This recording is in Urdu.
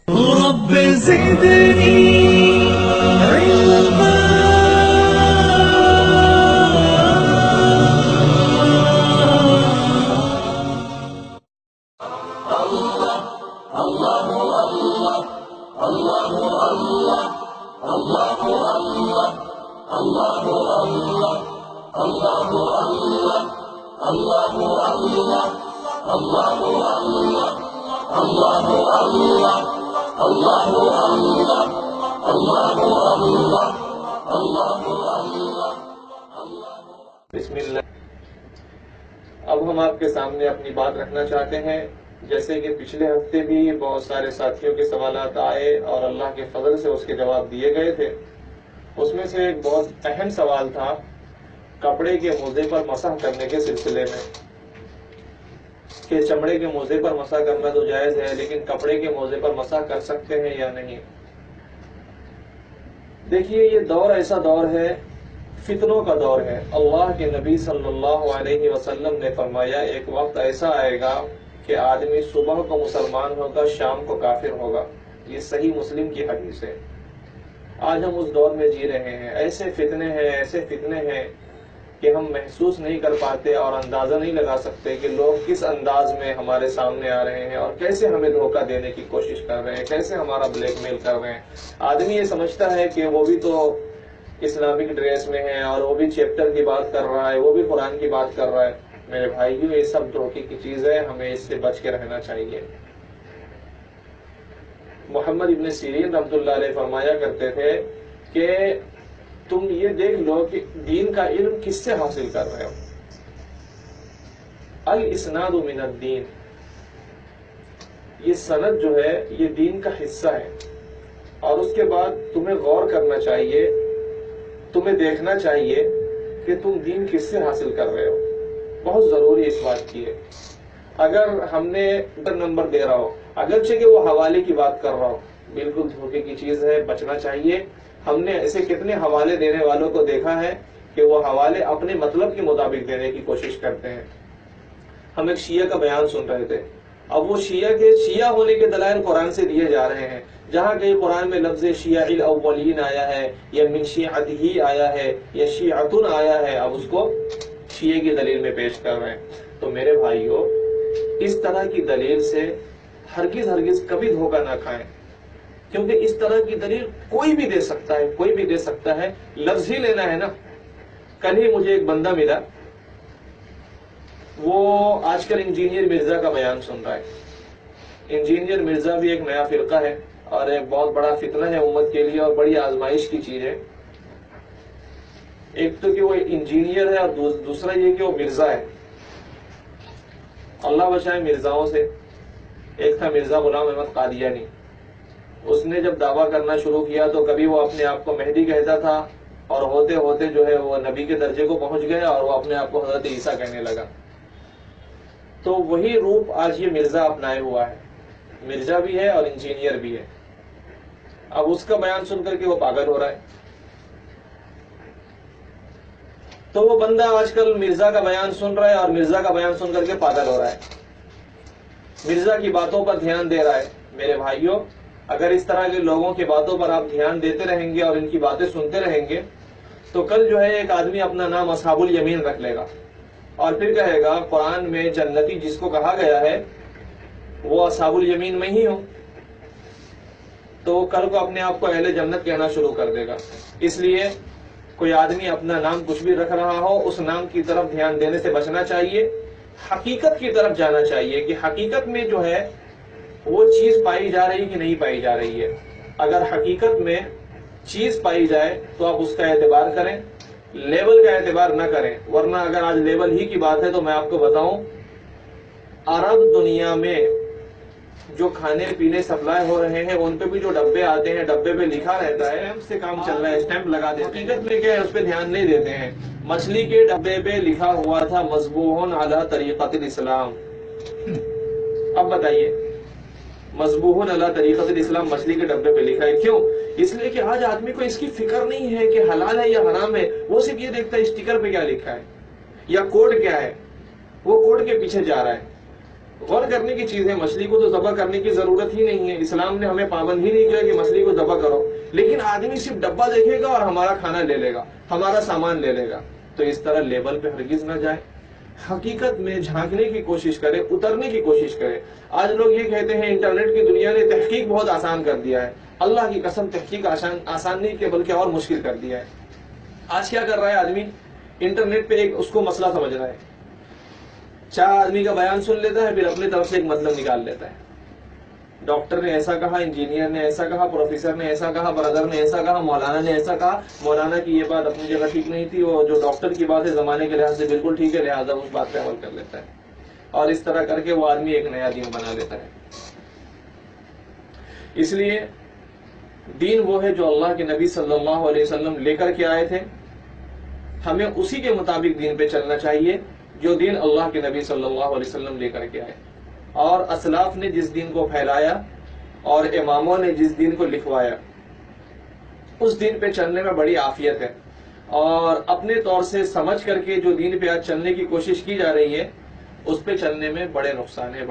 رب زدني علما. بسم اللہ. اب ہم آپ کے سامنے اپنی بات رکھنا چاہتے ہیں. جیسے کہ پچھلے ہفتے بھی بہت سارے ساتھیوں کے سوالات آئے اور اللہ کے فضل سے اس کے جواب دیے گئے تھے. اس میں سے ایک بہت اہم سوال تھا کپڑے کے موزے پر مسح کرنے کے سلسلے میں، کہ چمڑے کے موزے پر مسح کرنا تو جائز ہے لیکن کپڑے کے موزے پر مسح کر سکتے ہیں یا نہیں. دیکھیے، یہ دور ایسا دور ہے، فتنوں کا دور ہے. اللہ کے نبی صلی اللہ علیہ وسلم نے فرمایا ایک وقت ایسا آئے گا کہ آدمی صبح کو مسلمان ہوگا، شام کو کافر ہوگا. یہ صحیح مسلم کی حدیث ہے. آج ہم اس دور میں جی رہے ہیں. ایسے فتنے ہیں کہ ہم محسوس نہیں کر پاتے اور اندازہ نہیں لگا سکتے کہ لوگ کس انداز میں ہمارے سامنے آ رہے ہیں اور کیسے ہمیں دھوکہ دینے کی کوشش کر رہے ہیں، کیسے ہمارا بلیک میل کر رہے ہیں. آدمی یہ سمجھتا ہے کہ وہ بھی تو اسلامک ڈریس میں ہے اور وہ بھی چیپٹر کی بات کر رہا ہے، وہ بھی قرآن کی بات کر رہا ہے. میرے بھائیو، یہ سب دھوکے کی چیز ہے، ہمیں اس سے بچ کے رہنا چاہیے. محمد ابن سیرین رحمۃ اللہ علیہ فرمایا کرتے تھے کہ تم یہ دیکھ لو کہ دین کا علم کس سے حاصل کر رہے ہو. الاسناد من الدین، یہ سند جو ہے یہ دین کا حصہ ہے. اور اس کے بعد تمہیں غور کرنا چاہیے، تمہیں دیکھنا چاہیے کہ تم دین کس سے حاصل کر رہے ہو. بہت ضروری اس بات کی ہے. اگر ہم نے نمبر دے رہا ہو، اگرچہ کہ وہ حوالے کی بات کر رہا ہو، بالکل دھوکے کی چیز ہے، بچنا چاہیے. ہم نے ایسے کتنے حوالے دینے والوں کو دیکھا ہے کہ وہ حوالے اپنے مطلب کے مطابق دینے کی کوشش کرتے ہیں. ہم ایک شیعہ کا بیان سن رہے تھے. اب وہ شیعہ ہونے کے دلائل قرآن سے دیے جا رہے ہیں. جہاں کہیں قرآن میں لفظ شیعہ الاولین آیا ہے یا من شیعتہ آیا ہے یا شیعتن آیا ہے، اب اس کو شیعہ کی دلیل میں پیش کر رہے ہیں. تو میرے بھائیو، اس طرح کی دلیل سے ہرگز کبھی دھوکہ نہ کھائیں، کیونکہ اس طرح کی دلیل کوئی بھی دے سکتا ہے. لفظ ہی لینا ہے نا. کل ہی مجھے ایک بندہ ملا، وہ آج کل انجینئر مرزا کا بیان سن رہا ہے. انجینئر مرزا بھی ایک نیا فرقہ ہے اور ایک بہت بڑا فتنہ ہے امت کے لیے اور بڑی آزمائش کی چیز ہے. ایک تو کہ وہ انجینئر ہے اور دوسرا یہ کہ وہ مرزا ہے. اللہ بچائے مرزاؤں سے. ایک تھا مرزا غلام احمد قادیانی. اس نے جب دعویٰ کرنا شروع کیا تو کبھی وہ اپنے آپ کو مہدی کہتا تھا اور ہوتے ہوتے جو ہے وہ نبی کے درجے کو پہنچ گیا اور وہ اپنے آپ کو حضرت عیسیٰ کہنے لگا. تو وہی روپ آج یہ مرزا اپنائے ہوا ہے. مرزا بھی ہے اور انجینئر بھی ہے. اب اس کا بیان سن کر کے وہ پاگل ہو رہا ہے. تو وہ بندہ آج کل مرزا کا بیان سن رہا ہے اور مرزا کا بیان سن کر کے پاگل ہو رہا ہے، مرزا کی باتوں پر دھیان دے رہا ہے. میرے بھائیوں، اگر اس طرح کے لوگوں کی باتوں پر آپ دھیان دیتے رہیں گے اور ان کی باتیں سنتے رہیں گے تو کل جو ہے ایک آدمی اپنا نام اصحاب الیمین رکھ لے گا اور پھر کہے گا قرآن میں جنتی جس کو کہا گیا ہے وہ اصحاب الیمین میں ہی ہوں. تو کل کو اپنے آپ کو اہل جنت کہنا شروع کر دے گا. اس لیے کوئی آدمی اپنا نام کچھ بھی رکھ رہا ہو، اس نام کی طرف دھیان دینے سے بچنا چاہیے. حقیقت کی طرف جانا چاہیے کہ حقیقت میں جو ہے وہ چیز پائی جا رہی کہ نہیں پائی جا رہی ہے. اگر حقیقت میں چیز پائی جائے تو آپ اس کا اعتبار کریں، لیبل کا اعتبار نہ کریں. ورنہ اگر آج لیبل ہی کی بات ہے تو میں آپ کو بتاؤں، عرب دنیا میں جو کھانے پینے سپلائی ہو رہے ہیں ان پہ بھی جو ڈبے آتے ہیں ڈبے پہ لکھا رہتا ہے اسٹیمپ سے کام چل رہا ہے، اسٹیمپ لگا دیتے ہیں. حقیقت میں کیا ہے اس پہ دھیان نہیں دیتے ہیں. مچھلی کے ڈبے پہ لکھا ہوا تھا مذبوح علی طریقۃ الاسلام. اب بتائیے، مذبوح علی طریقۃ الاسلام مچھلی کے ڈبے پہ لکھا ہے. کیوں؟ اس لیے کہ آج آدمی کو اس کی فکر نہیں ہے کہ حلال ہے یا حرام ہے. وہ صرف یہ دیکھتا ہے اسٹیکر پہ کیا لکھا ہے یا کوڈ کیا ہے، وہ کوڈ کے پیچھے جا رہا ہے. غور کرنے کی چیز ہے. مچھلی کو تو ذبح کرنے کی ضرورت ہی نہیں ہے. اسلام نے ہمیں پابند ہی نہیں کیا کہ مچھلی کو ذبح کرو. لیکن آدمی صرف ڈبہ دیکھے گا اور ہمارا کھانا لے لے گا, ہمارا سامان لے لے گا. تو اس طرح لیبل پہ ہرگز نہ جائے. حقیقت میں جھانکنے کی کوشش کرے, اترنے کی کوشش کرے. آج لوگ یہ کہتے ہیں انٹرنیٹ کی دنیا نے تحقیق بہت آسان کر دیا ہے. اللہ کی قسم تحقیق آسان نہیں کہ بلکہ اور مشکل کر دیا ہے. آج کیا کر رہا ہے آدمی, انٹرنیٹ پہ ایک اس کو مسئلہ سمجھ رہا ہے, 4 آدمی کا بیان سن لیتا ہے, پھر اپنی طرف سے ایک مطلب نکال لیتا ہے. ڈاکٹر نے ایسا کہا, انجینئر نے ایسا کہا, پروفیسر نے ایسا کہا, برادر نے ایسا کہا, مولانا نے ایسا کہا. مولانا کی یہ بات اپنی جگہ ٹھیک نہیں تھی, وہ جو ڈاکٹر کی بات ہے زمانے کے لحاظ سے بالکل ٹھیک ہے, لہٰذا اس بات پہ عمل کر لیتا ہے. اور اس طرح کر کے وہ آدمی ایک نیا دین بنا لیتا ہے. اس لیے دین وہ ہے جو اللہ کے نبی صلی اللہ علیہ وسلم لے کر کے آئے تھے. ہمیں اسی کے مطابق دین پہ چلنا چاہیے جو دین اللہ کے نبی صلی اللہ علیہ وسلم لے کر کے آئے. اور اسلاف نے جس دین کو پھیلایا اور اماموں نے جس دین کو لکھوایا, اس دین پہ چلنے میں بڑی عافیت ہے. اور اپنے طور سے سمجھ کر کے جو دین پہ آج چلنے کی کوشش کی جا رہی ہے, اس پہ چلنے میں بڑے نقصان ہے.